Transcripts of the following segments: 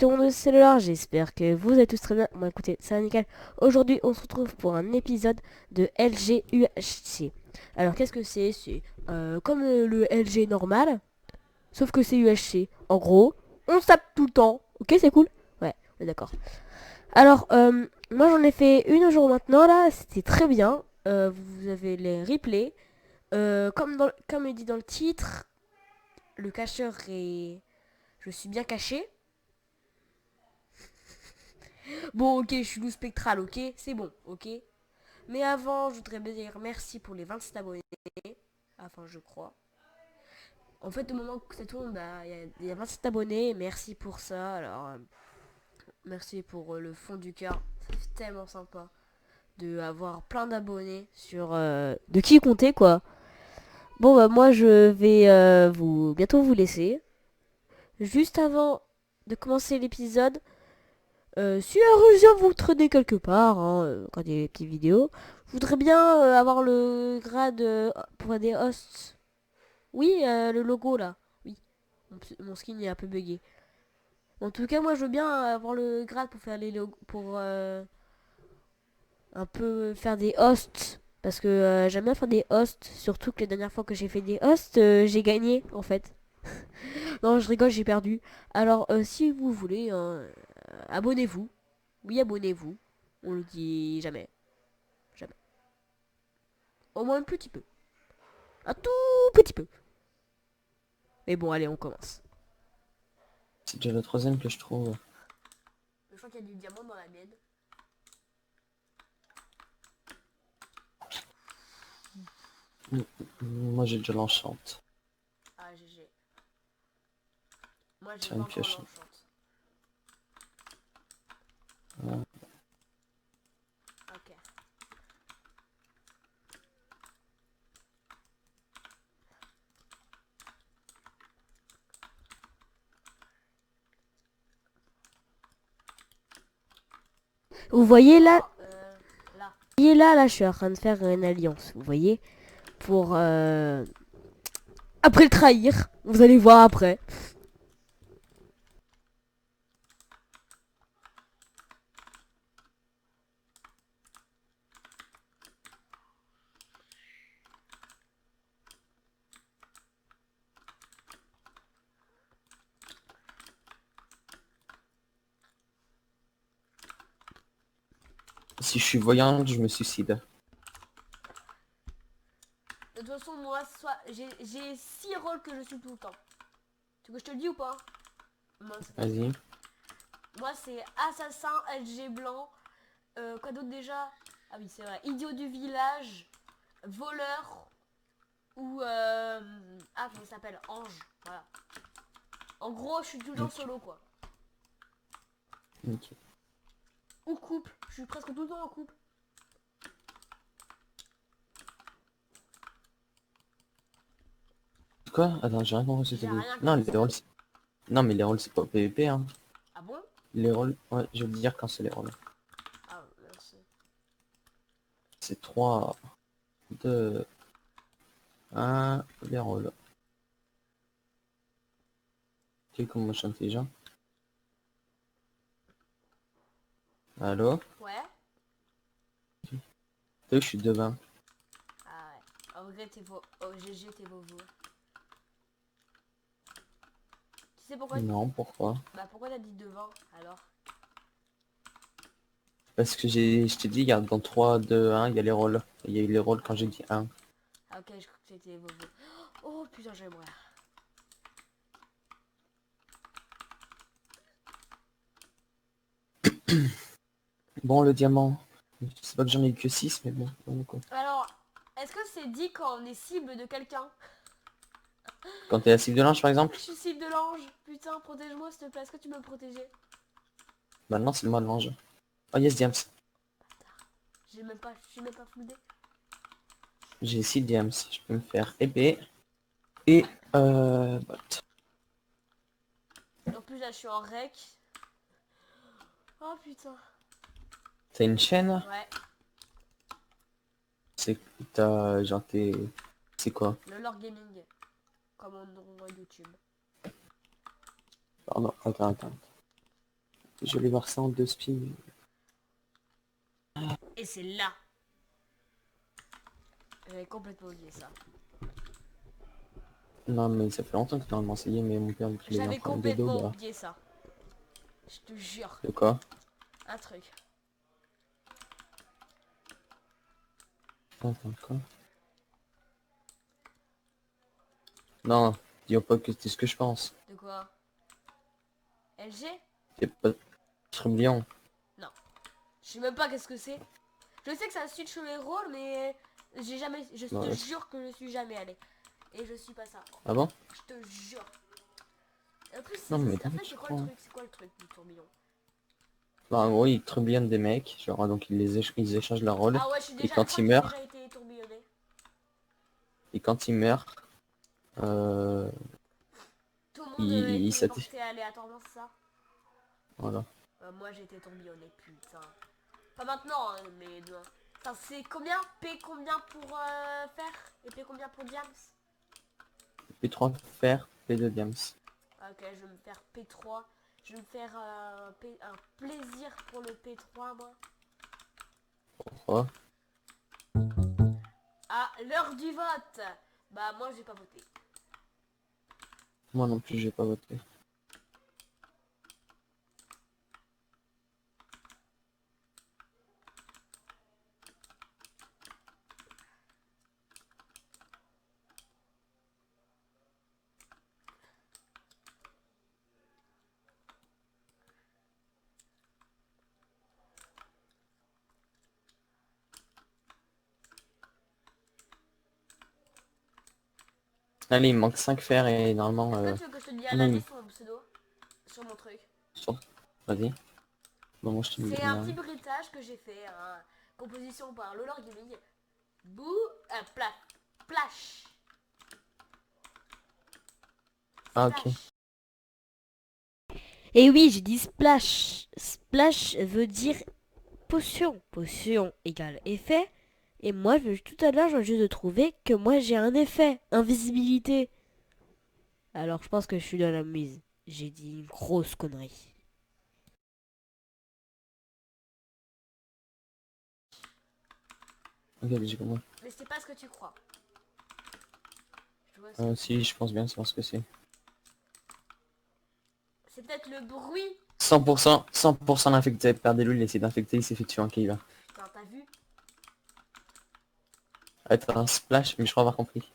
tout le monde, c'est Lola, j'espère que vous êtes tous très bien. Bon écoutez, ça va nickel. Aujourd'hui on se retrouve pour un épisode de LG-UHC. Alors qu'est-ce que c'est? C'est comme le LG normal, sauf que c'est UHC. En gros, on se tape tout le temps. Ok, c'est cool? Ouais, on est d'accord. Alors, moi j'en ai fait une au jour maintenant là, c'était très bien. Vous avez les replays. Comme il dit dans le titre, le cacheur est... Je suis bien caché. Bon, ok, je suis loup spectral, ok, c'est bon, ok. Mais avant, je voudrais bien dire merci pour les 27 abonnés. Enfin, je crois. En fait, au moment que ça tourne, bah, il y a 27 abonnés. Merci pour ça. Alors, merci pour le fond du cœur. Ça fait tellement sympa de avoir plein d'abonnés sur de qui compter quoi. Bon, bah, moi, je vais bientôt vous laisser. Juste avant de commencer l'épisode, si la région vous traînez quelque part, hein, quand il y a des petites vidéos, je voudrais bien avoir le grade pour des hosts. Oui, le logo là. Oui, mon skin est un peu bugué. En tout cas, moi je veux bien avoir le grade pour faire les logos, pour un peu faire des hosts. Parce que j'aime bien faire des hosts, surtout que les dernières fois que j'ai fait des hosts, j'ai gagné en fait. Non, je rigole, j'ai perdu. Alors, si vous voulez, abonnez-vous. Oui, abonnez-vous. On le dit jamais. Jamais. Au moins un petit peu. Un tout petit peu. Mais bon, allez, on commence. C'est déjà le troisième que je trouve. Je crois qu'il y a du diamant dans la mienne. Moi j'ai déjà l'enchante. Ah, GG. Moi, j'ai Tiens, pas une encore pioche. l'enchante. Ouais. Ok. Vous voyez là, là. Vous voyez là, je suis en train de faire une alliance. Vous voyez, pour après le trahir. Vous allez voir après. Si je suis voyante, je me suicide. De toute façon, moi, j'ai 6 rôles que je suis tout le temps. Tu veux que je te le dise ou pas? Moi, Vas-y. c'est assassin, LG blanc. Quoi d'autre déjà? Ah oui, c'est vrai. Idiot du village, voleur ou ah comment ça s'appelle? Ange. Voilà. En gros, je suis tout le temps Ok. solo quoi. Ok. Ou couple. Je suis presque tout le temps en couple. Quoi? Attends, j'ai rien compris ce que J'ai t'as dit. rien Non, compris les ce que t'as rôles, dit. non, mais les rôles, c'est pas PVP, hein. Ah bon? Les rôles, ouais, je veux dire quand c'est les rôles. Ah merci. C'est 3, 2, 1, les rôles. Ok, comment je suis intelligent. Allô? Ouais? T'as vu que je suis devin. Ah ouais. En vrai, t'es vos. Oh GG, t'es vos. Tu sais pourquoi? Non, pourquoi? Bah pourquoi t'as dit devant alors? Parce que je t'ai dit, regarde, dans 3, 2, 1, il y a les rôles. Il y a eu les rôles quand Ah j'ai bon? dit 1. Ah ok, je crois que c'était vos. Oh putain, j'aimerais. Bon, le diamant. Je sais pas que j'en ai eu que 6 mais bon, quoi. Alors, est-ce que c'est dit quand on est cible de quelqu'un? Quand t'es la cible de linge, par exemple, Je suis cible de l'ange. Putain, protège-moi s'il te plaît. Est-ce que tu peux me protéger? maintenant c'est le moi de l'ange. Oh yes, Diams. Je suis même pas full dé. J'ai 6 Diams. Je peux me faire épée et bot. En plus, là, je suis en rec. Oh putain. T'as une chaîne? Ouais, C'est t'as genre t'es. C'est quoi? le Lord Gaming. Comme on dit YouTube. Pardon, attends. Je vais voir ça en 2 spins. Et c'est là. J'avais complètement oublié ça. Non, mais ça fait longtemps que tu as m'enseigné, mais mon père, vu qu'il est en J'avais problème de dos, complètement bah... oublié ça. Je te jure. De quoi? Un truc. Attends, quoi? Non, dis pas que c'est ce que je pense. De quoi? LG? C'est pas... Trublion. Non. Je sais même pas qu'est-ce que c'est. Je sais que ça switch les rôles, mais j'ai jamais. Je Bah, te ouais. jure que je suis jamais allé. Et je suis pas ça. Ah bon? Je te jure. Et en plus, Non, mais en fait, t'inquiète, c'est je quoi le crois. truc? C'est quoi le truc du tourbillon? Bah, en gros, ils trublionnent des mecs, genre, donc ils échangent leur rôle. Ah ouais, Et je quand crois ils que j'ai meurent, déjà été tourbillonné. euh, Tout le monde est ils téléporté aléatoirement, c'est ça? voilà. Moi j'ai été tourbillonné, putain. Pas maintenant, hein, mais demain. Enfin, c'est combien? P combien pour faire? Et P combien pour Diams? P3 fer, P2 diams. Ok, je vais me faire P3. Je vais me faire un plaisir pour le P3, moi. Oh. Ah, l'heure du vote. Bah, moi, j'ai pas voté. Moi non plus, j'ai pas voté. Allez, il me manque 5 fers et normalement... Est-ce que tu veux que je te dise un non, indice sur mon pseudo? Sur mon truc. Vas-y. Bon, moi je te dis C'est un rien. petit bruitage que j'ai fait. Hein. Composition par Lola Gaming. Bou... Plash. Ah, ok. Splash. Et oui, j'ai dit splash. Splash veut dire potion. Potion égale effet. Et moi, tout à l'heure, je viens juste de trouver que moi, j'ai un effet. Invisibilité. Alors, je pense que je suis dans la mise. J'ai dit une grosse connerie. Ok, j'ai compris. Mais c'est pas ce que tu crois. Si, je pense bien savoir ce que c'est. C'est peut-être le bruit. 100% d'infecté. Perdez-lui, il essaie d'infecter, il s'est fait tuer en kill. Putain, t'as vu? Être un splash, mais je crois avoir compris.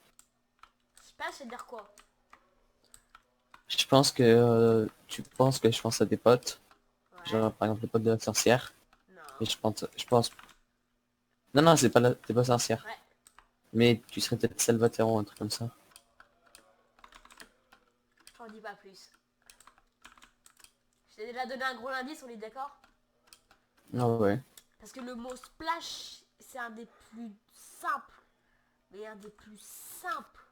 Splash, c'est dire quoi? Je pense que tu penses que je pense à des potes. Ouais. Genre par exemple le pote de la sorcière. Non. Et je pense. Non, non, c'est pas t'es pas sorcière. Ouais. Mais tu serais peut-être Salvatore ou un truc comme ça. J'en dis pas plus. Je t'ai déjà donné un gros indice, on est d'accord? Ah ouais. Parce que le mot splash, c'est un des plus simples. Mais un des plus simples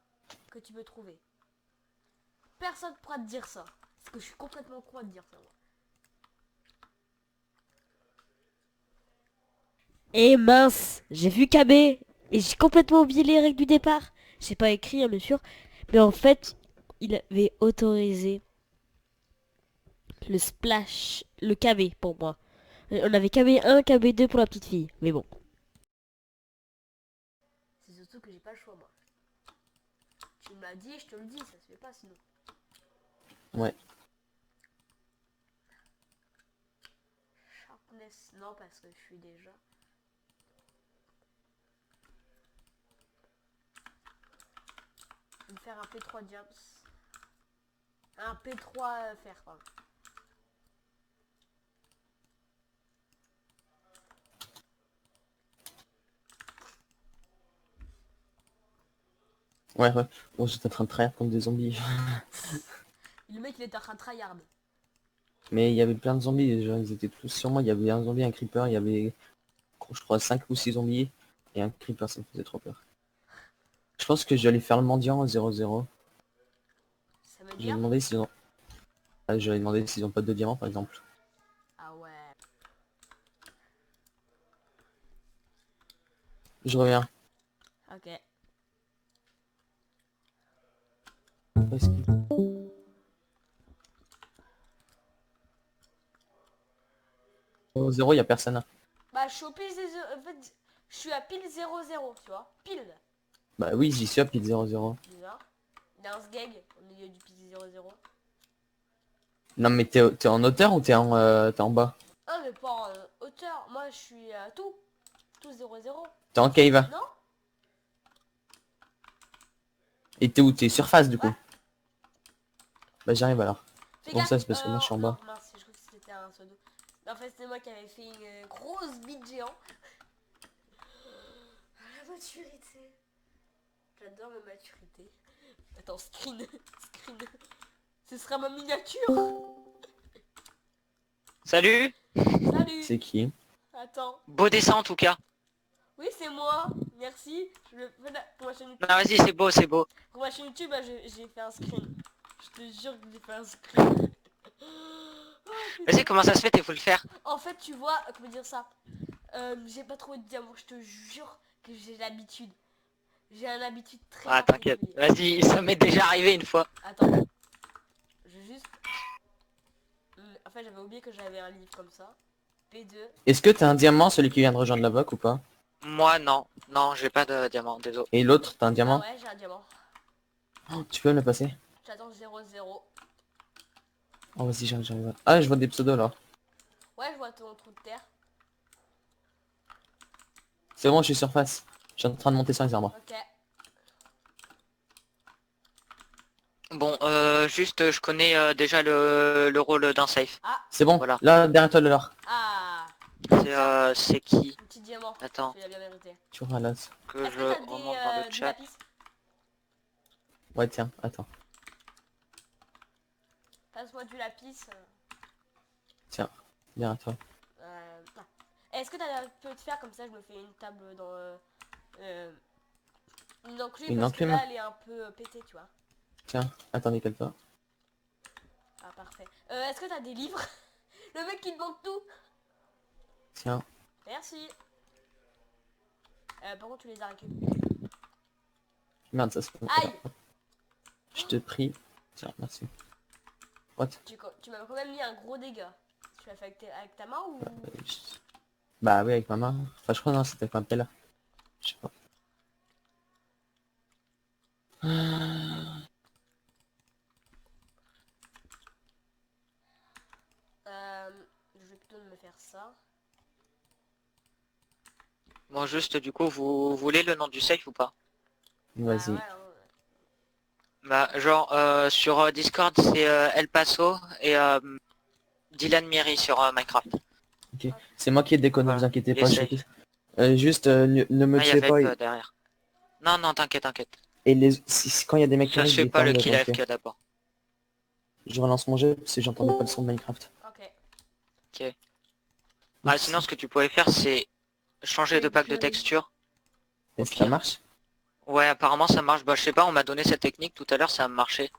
que tu peux trouver. Personne ne pourra te dire ça. Parce que je suis complètement con à te dire ça. Moi. Et mince, j'ai vu KB et j'ai complètement oublié les règles du départ. J'ai pas écrit, hein, bien sûr. Mais en fait, il avait autorisé le splash, le KB pour moi. On avait KB1, KB2 pour la petite fille. Mais bon. C'est surtout que j'ai pas le choix, moi. Tu me l'as dit, je te le dis, ça se fait pas sinon. Ouais. Sharpness, non, parce que je suis déjà. Je vais me faire un P3 Diams. Un P3 fer, pardon. Ouais, ouais. Bon, j'étais en train de trahir contre des zombies. Le mec, il était en train de tryhard. Mais il y avait plein de zombies déjà, ils étaient tous sur moi. Il y avait un zombie, un creeper, il y avait, je crois, 5 ou 6 zombies. Et un creeper, ça me faisait trop peur. Je pense que j'allais faire le mendiant à 0-0. Ça veut J'ai dire? demandé s'ils ont... J'avais demandé s'ils ont pas de diamants par exemple. Ah ouais. Je reviens. Ok. Est-ce que- Au 0, il y a personne. Bah, je suis au pile 0. En fait, je suis à pile 0-0, tu vois. Pile. Bah oui, j'y suis à pile 0-0. Bizarre. Il y a un sgeg au milieu du pile 0-0. Non mais t'es en hauteur ou t'es en bas? Ah, mais pas en hauteur. Moi, je suis à tout. Tout 0-0. T'es en cave. Non? Et t'es où? T'es surface du coup. Ouais. Bah j'arrive alors. Fais Bon gaffe. ça c'est parce que moi je suis en bas. Non, mince, je crois que c'était un pseudo. En fait, c'était moi qui avais fait une grosse bite géant. La maturité. J'adore ma maturité. Attends, screen. Screen. Ce sera ma miniature. Salut. Salut. C'est qui? Attends. Beau dessin en tout cas. Oui, c'est moi. Merci. Je le fais pour ma chaîne YouTube. Non, vas-y, c'est beau, c'est beau. Pour ma chaîne YouTube, bah, j'ai fait un screen. Je te jure que j'ai fait un screen. Oh, putain. Vas-y, comment ça se fait, t'es faut le faire. En fait, tu vois, comment dire ça, j'ai pas trouvé de diamant. Je te jure que j'ai l'habitude. J'ai une habitude très Ah, t'inquiète. particulière. Vas-y, ça m'est déjà arrivé une fois. Attends. Je vais juste... En fait, j'avais oublié que j'avais un livre comme ça. P2. Est-ce que t'as un diamant, celui qui vient de rejoindre la boc ou pas? Moi, non. Non, j'ai pas de diamant, désolé. Et l'autre, t'as un Ah diamant? ouais, j'ai un diamant. Oh, tu peux me le passer? J'attends 0-0. Oh vas-y, j'arrive. Ah, je vois des pseudos là. Ouais, je vois ton trou de terre. C'est bon, je suis surface. Je suis en train de monter sur les arbres. Ok. Bon, juste, je connais déjà le rôle d'un safe. C'est bon, Voilà. là, derrière toi, l'heure. Ah, C'est qui? un petit diamant. Attends. Tu l'as bien mérité. Tu vois là. Que Est-ce je que t'as remonte dans le du chat. lapis? Ouais, tiens, attends. Passe-moi du lapis. Tiens, derrière toi. Ah. Est-ce que t'as un peu de fer comme ça? Je me fais une table dans une enclume Une parce que enclume? là elle est un peu pétée, tu vois. Tiens, attendez, calme-toi. Ah parfait. Est-ce que t'as des livres? Le mec qui demande tout. Tiens, Merci. Par contre tu les as récupérés. merde, ça se fait. Aïe. Je te prie. Tiens, merci. What? Tu m'as quand même mis un gros dégât. Tu l'as fait avec ta main ou... Bah oui, avec ma main. Enfin, je crois non, c'était avec ma pelle. Je sais pas. Je vais plutôt me faire ça. Bon, juste, du coup, vous voulez le nom du safe ou pas? Vas-y. Ouais, Bah, genre, sur Discord, c'est El Paso et Dylan Miri sur Minecraft. Ok. C'est moi qui ai déconné, Voilà, vous inquiétez il pas. est safe. Juste, ne me Ah, il y tuez avait pas. derrière. Non, non, t'inquiète, t'inquiète. Et quand il y a des mecs qui Ça se arrivent, fait j'ai pas le de kill tanker. AFK d'abord. Je relance mon jeu parce que j'entendais pas le son de Minecraft. ok. Ok. Ah, sinon, ce que tu pourrais faire, c'est changer de pack de texture. Est-ce que pire. ça marche? Ouais, apparemment, ça marche. Bah, je sais pas, on m'a donné cette technique tout à l'heure, ça a marché.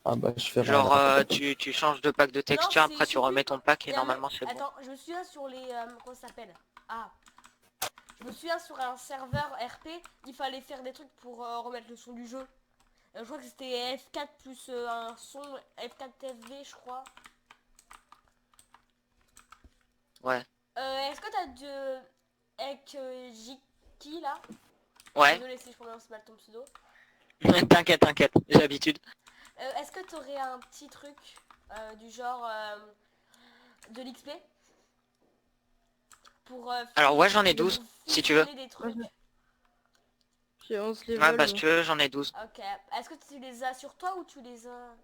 Ah bah je ferai Genre, alors. tu changes de pack de texture, Non, après c'est tu remets plus- ton pack il et y a un normalement mec- c'est bon. Attends, je me souviens sur les... comment ça s'appelle? Ah. Je me souviens sur un serveur RP, il fallait faire des trucs pour remettre le son du jeu. Je crois que c'était F4 plus un son F4 FV, je crois. Ouais. Est-ce que t'as de... Avec Jiki là? Ouais. Désolé si je prononce mal ton pseudo. T'inquiète, t'inquiète, j'ai l'habitude. Est-ce que t'aurais un petit truc du genre de l'XP pour Alors ouais, j'en ai 12, si tu veux. fusionner des trucs? J'ai 11 Ouais, levels. bah si tu veux, j'en ai 12. Ok. Est-ce que tu les as sur toi ou tu les as...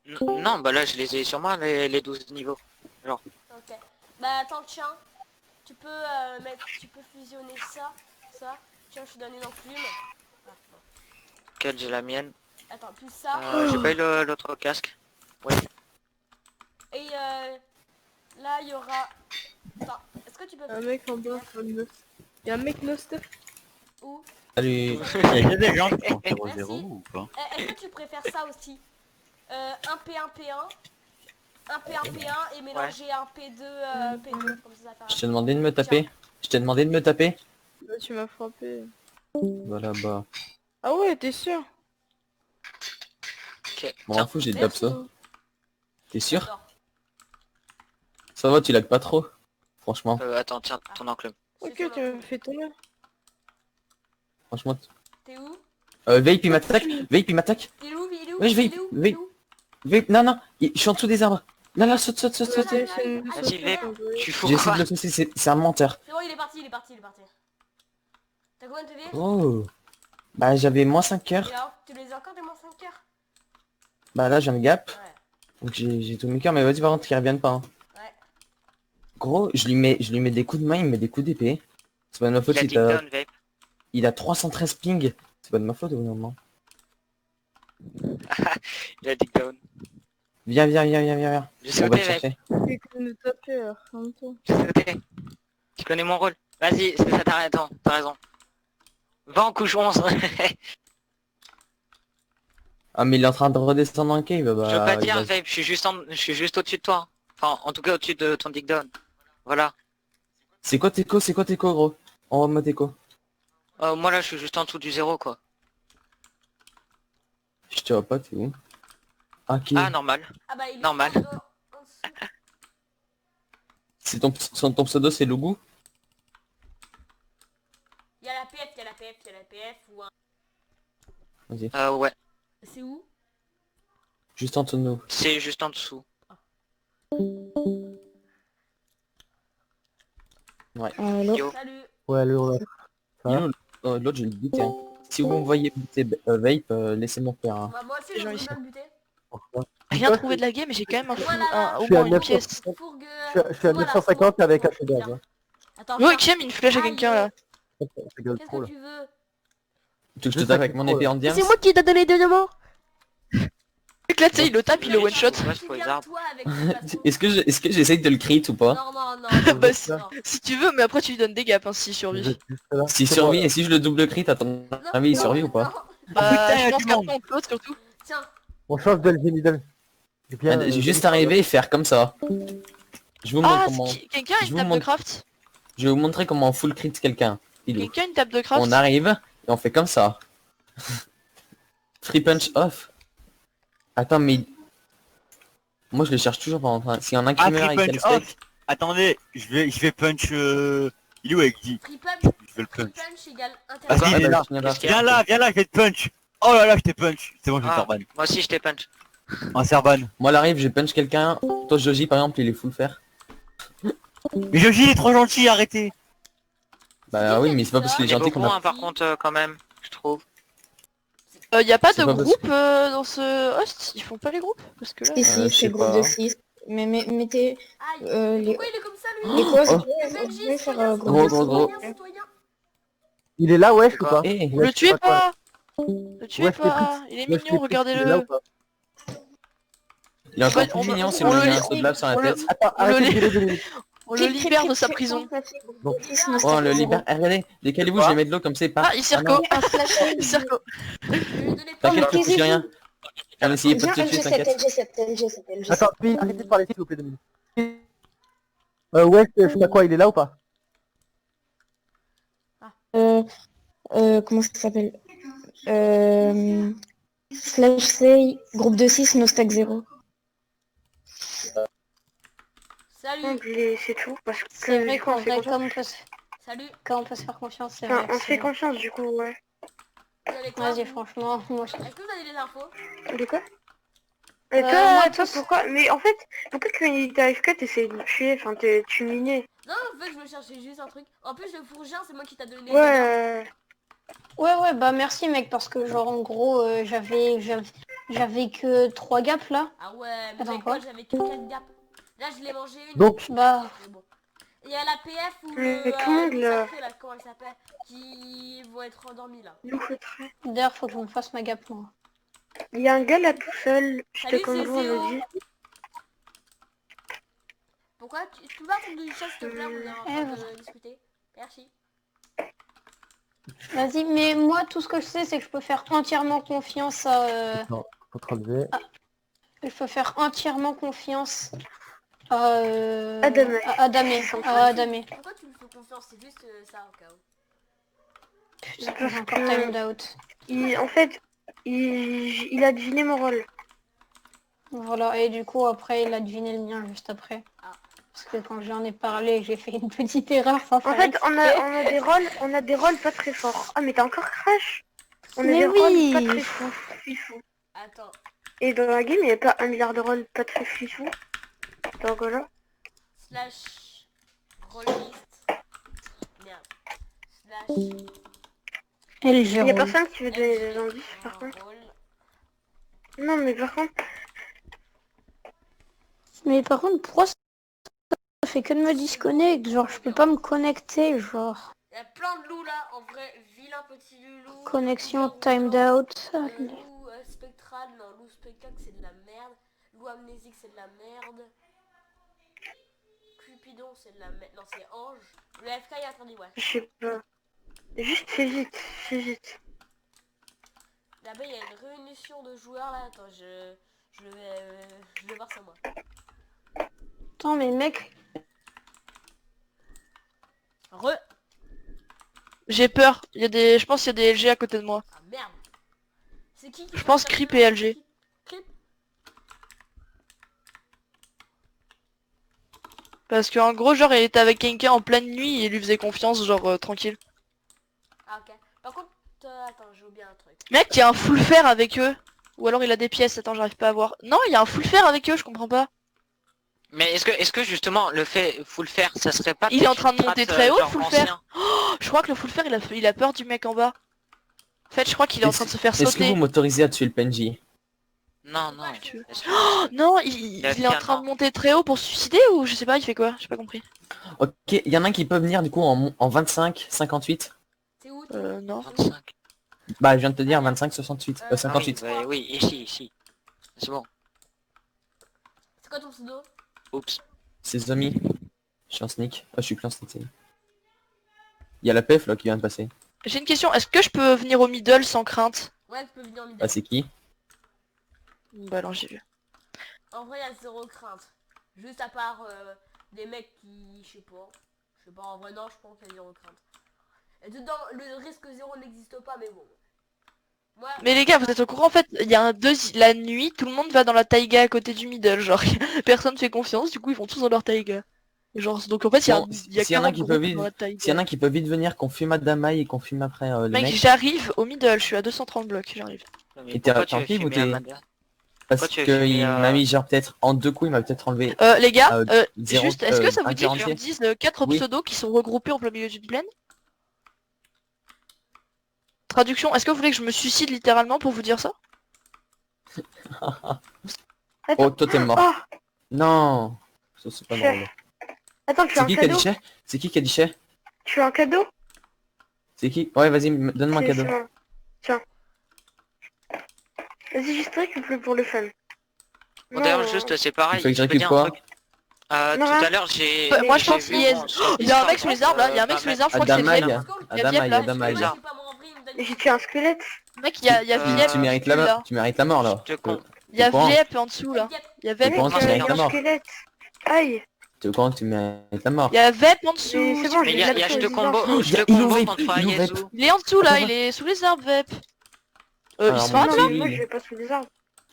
Non, bah là je les ai sur moi, les 12 niveaux. Genre. Ok. Bah attends, tiens. Tu peux fusionner ça. Tiens, je te donne une enclume. Ah, bon. Quelle j'ai la mienne. Attends, plus ça. J'ai pas eu l'autre casque. Ouais. Et là, il y aura... Attends, est-ce que tu peux... Un mec en bas, il y a un mec noster. Où? Salut. Il y a des gens qui font 0-0 Merci. ou pas? Est-ce que tu préfères ça aussi? Un P1P1, un P1P1 et mélanger un P2 P2 comme ça va Je faire. t'ai demandé de me taper. Je t'ai demandé de me taper. Là, tu m'as frappé. Voilà bah. Ah ouais, t'es sûr? Ok. Bon, Tiens. m'en fous, j'ai de Merci. l'abso. T'es sûr? J'adore. Ça va, tu lags pas trop. Franchement. Attends, tiens, ton enclume. Ok, C'est tu m'as fait tomber. Franchement. T'es où? Vape il m'attaque. Vape il m'attaque. Il est où? Il est où? Oui, je vais- Il est où? oui. Il est où? Vape, non, non. Je suis en dessous des arbres. Là, là, saute, saute, saute, saute. Ouais, saute. ouais, ouais. Vas-y, Vape. Tu fous J'ai essayé quoi? de le saucer, c'est un menteur. C'est bon, il est parti, il est parti, il est parti. T'as combien de PV? Oh. Bah j'avais moins 5 Et heures. alors, tu les as encore des moins 5 heures? Bah là j'ai un gap. Ouais. Donc j'ai tous mes cœurs, mais vas-y par contre qu'ils reviennent pas. Hein. Ouais. Gros, je lui mets des coups de main, il me met des coups d'épée. C'est pas de ma faute Il a si dig down, Vape. il a 313 ping. C'est pas de ma faute au bout d'un moment. Il a dig down. Viens, viens, viens, viens, viens, viens. J'ai On va sauté, te Vape. chercher. C'est que me taper en même temps. J'ai sauté. Tu connais mon rôle. Vas-y, c'est ça, t'as raison. Va en couche 11. Ah mais il est en train de redescendre en cave. Bah, Je veux pas il dire, va- Vape, je suis juste au-dessus de toi. Enfin, en tout cas au-dessus de ton dig down. Voilà. C'est quoi Teco? C'est quoi Teco gros? En haut de mode Teco. Moi là, je suis juste en dessous du zéro, quoi. Je te vois pas, t'es où? Ok. Ah, normal. Ah bah il est Normal. en dessous. C'est ton pseudo c'est Lougou? Il y a la PF, il y a la PF, il y a la PF ou un... Vas-y. Ouais. C'est où? Juste en dessous de nous. C'est juste en dessous. Allô? Yo. Salut. Ouais, allô, ouais. Ça va? Dis-nous, l'autre je le bute. Hein. Si vous me voyez buter Vape, laissez-moi faire. Hein. Bah, moi aussi, C'est je gentil. veux bien le buter. Rien trouvé de la game, mais j'ai quand même Voilà. au Je suis à moins une 900. pièce. Fourgue. Je suis à Voilà, 950 fourgue. avec un peu Viens. d'âge. Hein. Attends, Ouais, viens. qui aime une flèche à quelqu'un là. Ça gueule Qu'est-ce trop que là. tu veux? Tu veux que je te Juste tape un avec mon coup, épée en diamant? C'est moi qui t'a donné des diamants. Mec là, tu sais, il le tape, il le one shot. Ouais, faut les arbres. Toi avec tes bâtons. Est-ce que j'essaye de le crit ou pas? Non, non, non. Bah, non. si tu veux, mais après tu lui donnes des gaps hein, s'il Vous survit. êtes juste là. S'il C'est survit bon, et si je le double crit, à ton avis il survit ou pas? Non. Bah, putain, je pense tout le monde. qu'après on peut surtout. Tiens. On change de LG middle. Et puis, J'ai juste arrivé et faire comme ça. Je vous montre Ah, comment. quelqu'un a je une vous table de montre. craft. Je vais vous montrer comment on full crit quelqu'un. Il est où? Quelqu'un a une table de craft. On arrive et on fait comme ça. Free punch off. Attends mais moi je le cherche toujours pendant train. S'il y en a un qui Ah, meurt free avec punch quel off. steak. Attendez, je vais punch... Il est où avec Guy? Free punch. Je vais le Free punch. punch égale Vas-y, intéressant. il est là. Qu'est-ce qu'il y a? Viens là, je vais te punch. Oh là là, je t'ai punch. C'est bon, je vais Ah, faire ban. moi aussi je t'ai punch. En serban. Moi j'arrive, je punch quelqu'un. Toi Joji par exemple il est full fer. Mais Joji il est trop gentil, arrêtez. Bah oui mais c'est pas parce qu'il est Il est gentil qu'on beaucoup a... hein, par contre quand même, je trouve. Y a pas C'est de pas groupe dans ce host? Ils font pas les groupes? Parce que là... je Si, sais si, c'est groupe pas. de 6. Mais mettez Aïe. les... Pourquoi il est comme ça lui? les causes, Oh. vous pouvez faire Citoyen, groupe Gros, de gros, six. gros. citoyen. Il est là, wesh ou Quoi pas? Eh, Le tuez pas. Le tuez Wesh, pas. Il est Wesh, mignon, il est là regardez-le. ou pas? il est encore on plus va- mignon, c'est on bon, le il y a un lit- saut de lave sur la on le- tête. Attends, On le arrêtez de lit- gueuler 2 minutes. On le libère de sa prison. Donc, Oh on le libère. Eh, regardez, décalez-vous, je vais mettre de l'eau comme ça il part. Ah, il circo. Un flashlight. Circo. Je vais lui donner T'inquiète, pas. mais je touche rien. Ah mais s'il est Viens, pas de te tuer, LG7, t'inquiète. LG7, LG7. Attends, arrêtez de parler s'il vous plaît 2 minutes. Wesh, je sais pas quoi, il est là ou pas? Comment ça s'appelle Slash say, groupe de 6, no stack 0. Salut. C'est tout, parce que C'est vrai qu'en vrai, Salut. comme on peut se faire confiance, c'est vrai. Enfin, on se fait confiance du coup, ouais. Vous allez quoi, Vas-y, vous? franchement, moi je... Est-ce que vous avez des infos? De quoi Et toi, moi, toi, pourquoi? Mais en fait, pourquoi quand il t'arrive que t'essayes de me tuer, enfin tu minais? Non, en fait, je me cherchais juste un truc. En plus, le fourgin, c'est moi qui t'a donné. Ouais, Ouais, bah merci mec, parce que genre en gros, j'avais que 3 gaps là. Ah ouais, mais Attends, avec moi, quoi j'avais que 4 gaps. Là, je l'ai mangé une. Donc, Bah, Mais bon. Il y a la PF ou Mais le tout le monde, là. sacré, là, comment elle s'appelle, qui vont être endormis là. nous faudrait. d'ailleurs, faut que je me fasse ma gap moi. Il y a un gars là tout seul, juste Salut, comme c'est vous on Zéro. me dit. Pourquoi tu peux pas attendre du chat s'il te plaît, on est en train de discuter. Merci. Vas-y, mais moi tout ce que je sais, c'est que je peux faire entièrement confiance à... contrôle V. Je peux faire entièrement confiance à... Adamé. à Adamé. À Adamé. Pourquoi tu me fais confiance? C'est juste ça au cas où. Putain, j'ai encore timed out. En fait, il a deviné mon rôle. Voilà, et du coup après il a deviné le mien juste après. Parce que quand j'en ai parlé, j'ai fait une petite erreur sans En faire fait, on exprès. a des rôles pas très forts. Ah, mais t'as encore crash. On a Mais des oui. rôles pas très fifou. Attends. Et dans la game, il n'y a pas 1 milliard de rôles pas très fifou. Donc voilà. Slash rollist. Merde. Slash Elle Il gère. y a personne qui veut donner des indices, par contre. roll. Non, mais par contre, Mais par contre, pourquoi ça fait que de me disconnecter? Genre, je peux pas me connecter, genre. Il y a plein de loups là, en vrai, vilain petit loulou. Connexion Loup timed rougeant, out. loup spectral, non, loup spectacle c'est de la merde. Loup amnésique c'est de la merde. Cupidon c'est de la merde. Non, c'est ange. Le FK il a interdit, ouais. je sais pas. Juste fais vite, fais vite. Là-bas il y a une réunion de joueurs là. Attends, je vais voir ça moi. Attends, mais mec, Re. J'ai peur. Il y a des... Je pense qu'il y a des LG à côté de moi. Ah merde. C'est qui Je pense Creep et LG. Creep. Parce qu'en gros, genre, il était avec quelqu'un en pleine nuit et il lui faisait confiance, genre, tranquille. Ah ok. Par contre, attends, j'ai oublié un truc. Mec, il y a un full fer avec eux. Ou alors il a des pièces, attends, j'arrive pas à voir. Non, il y a un full fer avec eux, je comprends pas. Mais est-ce que justement le fait full faire, ça serait pas Il est en train de peut-être monter une strat, très haut, le genre full ancien fer. Oh, je crois que le full fer, il a peur du mec en bas. En fait, je crois qu'il est en train de se faire Est-ce que sauter. vous m'autorisez à tuer le PNJ? Non, non. Oh, non, il Il a est en fait un train an. de monter très haut pour se suicider ou je sais pas, il fait quoi? J'ai pas compris. Ok, il y en a un qui peut venir du coup en 25, 58. C'est où Non. 25. Bah je viens de te dire 25, 68, Ah oui, 58. Oui, ici. C'est bon. C'est quoi ton pseudo? Oups. C'est Zombie. Je suis en sneak. Ah je suis plus en sneak. c'est- Il y a la PF là qui vient de passer. J'ai une question, est-ce que je peux venir au middle sans crainte? Ouais, tu peux venir en middle. Ah c'est qui? Bah non, j'ai vu. En vrai, il y a zéro crainte. Juste à part des mecs qui... Je sais pas, en vrai, non, je pense qu'il y a zéro crainte. Et dedans, le risque zéro n'existe pas, mais bon. Moi, Mais les gars, vous êtes au courant en fait, il y a la nuit, tout le monde va dans la taïga à côté du middle, genre personne fait confiance, du coup ils vont tous dans leur taïga. Genre donc en fait Bon, il y a s'il y en a 40 qui groupes peuvent dans vite- la taïga. S'il y en a qui peut vite venir, qu'on fume à Damaï et qu'on fume après les Mec, mecs. j'arrive au middle, je suis à 230 blocs, j'arrive. Et t'es Pourquoi tu en veux pive ou fumer t'es... Amanda Parce pourquoi tu veux que fumer, il m'a mis genre peut-être en 2 coups, il m'a peut-être enlevé. Les gars, zéro- juste, est-ce que ça vous un dit que je quarantier. dise 4 Oui. pseudos qui sont regroupés en plein milieu d'une plaine? Traduction, est-ce que vous voulez que je me suicide littéralement pour vous dire ça? Oh toi t'es mort. Oh, Non. Ça c'est pas Chef. drôle. attends, tu as C'est un qui qui a cadeau? dit chef? C'est qui a dit chef? Tu as un cadeau? C'est qui? Ouais vas-y, donne-moi un C'est- cadeau. c'est moi. Tiens. Vas-y, juste récupère pour le fun. Bon, Non, d'ailleurs, juste, c'est pareil. Il faut que je je peux dire récupère un quoi? truc. Non, Tout hein. à l'heure, j'ai... Moi, je j'ai pense vu qu'il y a- bon, sur Il y a un Discord, mec sous les arbres là, il y a un mec sous les arbres, je crois que c'est Adamaï, Viep. Il y a Viep là. Adamaï. J'ai tué un squelette. Mec, il y a Viep. Tu mérites là. la mort, tu mérites la mort là. Je te con. Il y a T'es au courant Viep en dessous là. Il y a Vep. T'es au courant que tu il y mérites a la un mort. squelette. Aïe. T'es au courant que tu mérites la mort. Il y a Vep en Mais dessous. c'est bon, Mais j'ai il y a déjà je te tué combo, aux je te Il combo ouvre, contre il ouvre. Yazu. Il est en dessous là, Attends, il est sous les arbres Vep. Ils Alors, sont moi, à Non, toi. non, moi je vais pas sous les arbres.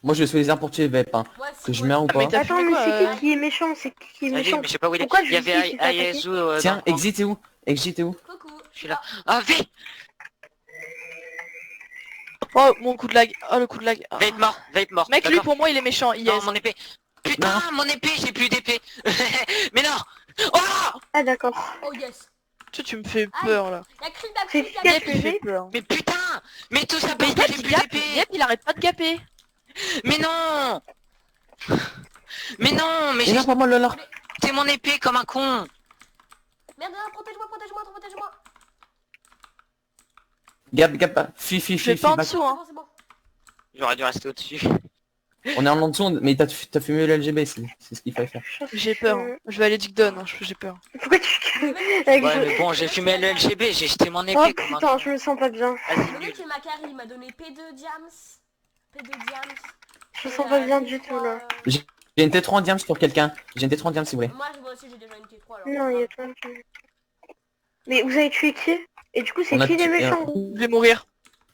Moi je vais sous les arbres pour tuer Vep, hein. Que je meurs ou Ah, mais pas. t'as Attends, fumé mais quoi, c'est qui est méchant? C'est qui est Vas-y, méchant? mais je sais pas où il est. Pourquoi Il y avait Justice, il t'a attaqué Ayazu Tiens, dans le coin. Exit t'es où? Exit t'es où? Coucou. Je suis là. Ah, vite. Oh mon coup de lag. Oh le coup de lag. Ah. Va être mort. Mec, lui d'accord. pour moi il est méchant. Yes. Non, mon épée. Putain, mon épée, j'ai plus d'épée. Mais non. Oh. Ah d'accord. Oh yes. Tu me fais peur là. Y'a Creep, C'est Creep, qui a Viep il fait tué? peur. Mais putain. Mais tout ça Mais parce que Viep j'ai il plus gappe. d'épée. Viep il arrête pas de gapper. Mais non. Mais non, mais Et non, pas moi le lard. j'ai mon épée comme un con. Merde, protège-moi. Gap, fuis, Je vais pas en back. dessous hein. C'est bon. J'aurais dû rester au-dessus. On est en dessous, mais t'as fumé le LGB, c'est ce qu'il fallait faire. J'ai peur. Je vais aller Digdon, hein. J'ai peur. Pourquoi tu calmes avec Ouais, mais bon, j'ai fumé le LGB, j'ai jeté mon épée Oh comme un putain, con. je me sens pas bien. Le Vas-y, mec nul. qui m'a carré, il m'a donné P2 diams. Je me sens pas bien du tout là. J'ai une T3 en diams pour quelqu'un. J'ai une T3 en diams si vous voulez. Moi aussi j'ai déjà une T3 alors. Non, il y a plein de gens. Mais vous avez tué qui? Et du coup, c'est On a qui les tué- méchants? Je vais mourir.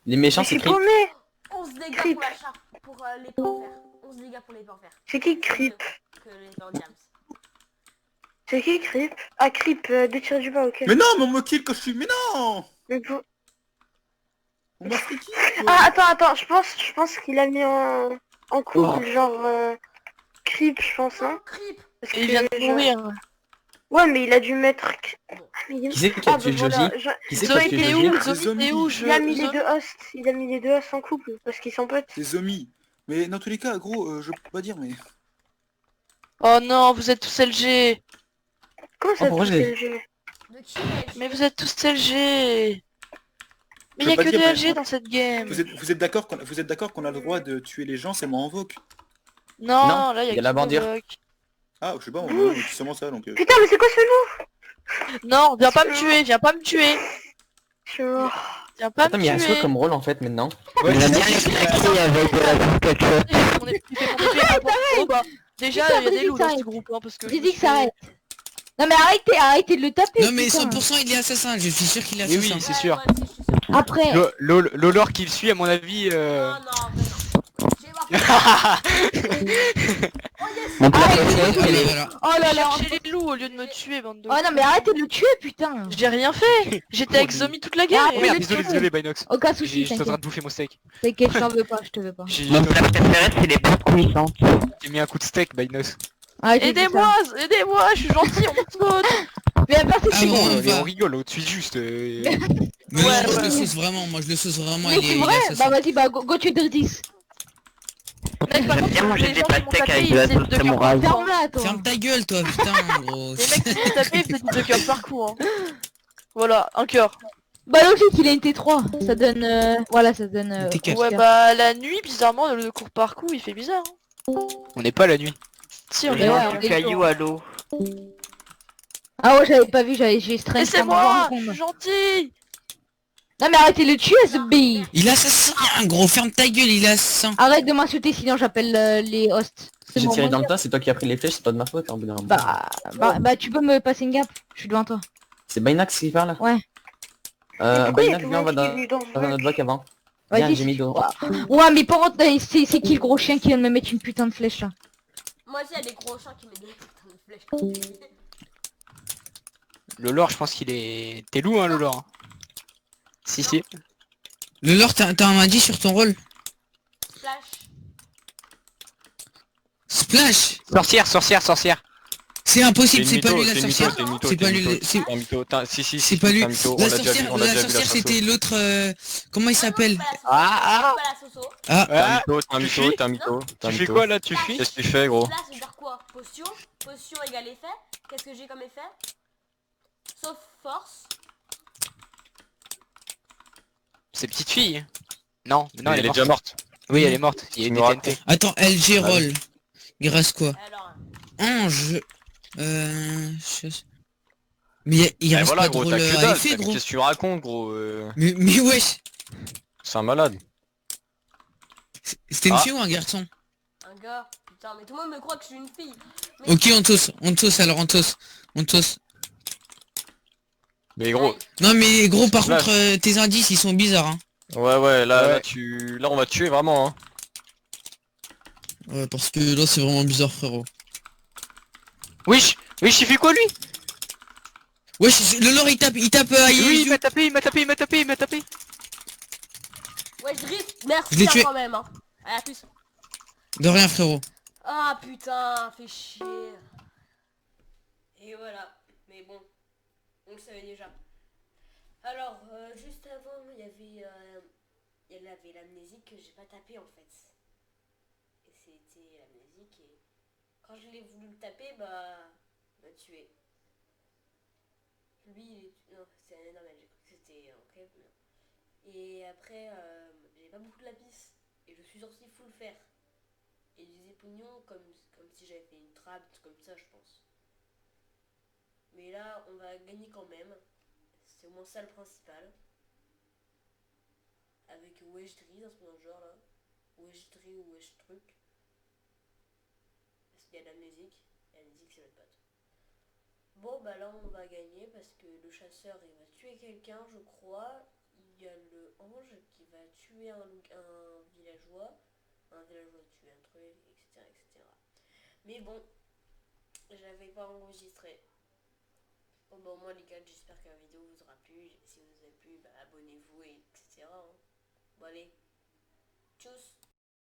Les méchants Mais c'est c'est Creep. paumé. 11 dégâts Creep. pour la charpe, pour les panthères. 11 dégâts pour les panthères. C'est qui Creep? Que les en diams. C'est qui Creep? Ah Creep, détiré du bas, ok. Mais non, mais on me kill quand je suis... Mais non. Mais vous- On m'a fait kill. Ah attends, je pense qu'il a mis en couple, genre Creep, je pense, non? Creep. Parce Et il vient de que mourir. Ouais, mais il a dû mettre... Ah, mais il est- Qui c'est qui a Ah, tué bah, voilà, Joji je- Qui c'est qui a Zoé, tué t'es Joji où? Zoé, t'es où? Il a mis les deux hosts, il a mis les deux hosts en couple, parce qu'ils sont potes. C'est Zombie. Mais dans tous les cas, gros, je peux pas dire, mais... Oh non, vous êtes tous LG. Comment ça, pourquoi tout j'ai- LG? De qui est Mais vous êtes tous LG. Mais Je y a peux que pas des dire, LG mais- dans cette game. Vous êtes d'accord qu'on a le droit de tuer les gens, c'est moi invoque. Non, Non, là y a y a la qui bandière. provoque. Ah, je sais pas, on est seulement ça, donc... Putain, mais c'est quoi ce loup? Non, viens pas me tuer, viens pas me tuer. Je suis mort. Viens pas Attends, mais il y a me un quoi tuer. comme rôle en fait maintenant? Ouais, Il a bien expliqué avec de la Pikachu. On est tu fais mon épée n'importe quoi, bah, déjà Putain, il y a des vas-y, loups dans ce t'arrêtes. groupe hein, parce que J'ai dit que ça arrête. Non mais arrêtez de le taper. Non mais putain. 100% il est assassin, je suis sûr qu'il est Oui, oui, assassin. c'est sûr. Après. L'olor qui le suit, à mon avis... Non, non, j'ai voir. Mon plat Ah, préféré, voilà, c'est les... voilà. Oh là là. cherchez les loups au lieu de me tuer bande de... Oh non mais arrêtez de le tuer putain. J'ai rien fait. J'étais avec Zombie toute la guerre. Ah, Oh et- merde, mais désolé, Binox. Aucun souci, J'étais en train de t'inquiète. bouffer mon steak. T'inquiète, je t'en veux pas, je te veux pas. Mon plat préféré, c'est les pâtes coulissantes. J'ai mis un coup de steak, Binox. Arrêtez de Aidez-moi, aidez-moi, je suis gentil, on me saute. Mais la personne Ah c'est bon, bon. on Mais va. on rigole, au-dessus juste. Mais Ouais, non, moi je bah, le sauce vraiment, moi je le sauce vraiment, Mais il c'est est vrai. assassin. Bah vas-y, bah go tuer Dritis. Mec, par contre, bien manger les des gens qui m'ont pâtes tapé, avec ils de la faisaient sauce deux cœurs samouraï. par coup, hein. Ferme-la toi. Ferme ta gueule toi, putain gros. Les mecs qui m'ont tapé, ils faisaient deux cœurs par coup. Hein. Voilà, un cœur. Bah logique, il a une T3. Ça donne voilà, ça donne T4. Ouais, bah la nuit, bizarrement, le cours par coup, il fait bizarre. Hein. On n'est pas la nuit. Si, on Mais est ouais, là. on est Caillou à l'eau. Ah ouais, j'avais pas vu, j'ai stress. Laissez-moi, je suis gentil. Non mais arrêtez de le tuer ce B. Il est assassin, gros, ferme ta gueule, il est assassin. Arrête de m'insulter sinon j'appelle les hosts. C'est J'ai bon, tiré moi, dans le tas, c'est toi qui as pris les flèches, c'est pas de ma faute, hein, au bout d'un moment. bah tu peux me passer une gap. Je suis devant toi. C'est Binax qui parle? Ouais. Pourquoi il y a Binax, tout viens, on va le monde qui est dans dans un autre bloc avant. Vas-y, Viens, j'ai mis dos. Ouais mais par contre c'est qui le gros chien qui vient de me mettre une putain de flèche là? Moi aussi, il y a des gros chiens qui me donnent putain de flèches. Le lore, je pense qu'il est... T'es loup, hein, le lore. Si, si. Le lore, t'as un magie sur ton rôle. Flash. Splash. Sorcière. C'est impossible, c'est pas lui la sorcière. C'est pas lui, C'est un mytho. Si, c'est pas lui. un mytho. La sorcière, c'était l'autre, comment il s'appelle? Ah pas la Soso. Ah, T'es un mytho. Tu fais quoi là? Tu fuis? Qu'est-ce que tu fais, gros? Flash, ça veut dire quoi? Potion. Potion égale effet. Qu'est-ce que j'ai comme effet? Sauf force. C'est petite fille. Non, elle est morte. déjà morte. Oui, elle est morte. Il y a des TNT. attends, LG roll. Grâce quoi? Alors, Ange. Mais il reste voilà, pas de gros, t'as roller que à dalle. effet, gros. Qu'est-ce que tu racontes, gros Mais wesh. C'est un malade. C'était une Ah. fille ou un garçon? un gars. Putain, mais tout le monde me croit que je suis une fille. Mais Ok, on tosse alors, on tosse. Mais gros, Non mais gros, par Splash. contre, tes indices, ils sont bizarres, hein. ouais, là, Ouais. là, on va te tuer vraiment, hein. Ouais, parce que là, c'est vraiment bizarre, frérot. Wesh, il fait quoi lui? Wesh, le lore, il tape à Oui, il Yuzu. m'a tapé. ouais, je drift. Merci Je l'ai hein, tué. quand même. Hein. Allez, à plus. De rien, frérot. Ah putain, fait chier. Et voilà. Mais bon, on le savait déjà. Alors, juste avant, il y avait l'amnésique que j'ai pas tapé en fait. Et c'était l'amnésique et quand je l'ai voulu le taper, bah, m'a tué. Lui, non, c'est normal, j'ai cru que c'était ok. Non. Et après, j'avais pas beaucoup de lapis et je suis sorti full fer. Et des épognons comme si j'avais fait une trappe, comme ça je pense. Mais là on va gagner quand même. C'est au moins ça le principal. Avec Wesh-Dri dans ce genre là. Wesh-Dri ou Wesh-Truc. Parce qu'il y a de la musique. Et la musique c'est notre pote. Bon bah là on va gagner parce que le chasseur il va tuer quelqu'un je crois. Il y a le ange qui va tuer un villageois. Un villageois tuer un truc, etc. Mais bon, j'avais pas enregistré. Bon, bah, au moins, les gars, j'espère que la vidéo vous aura plu. Si vous avez plu, bah, abonnez-vous, et etc. hein. Bon, allez. Tchuss.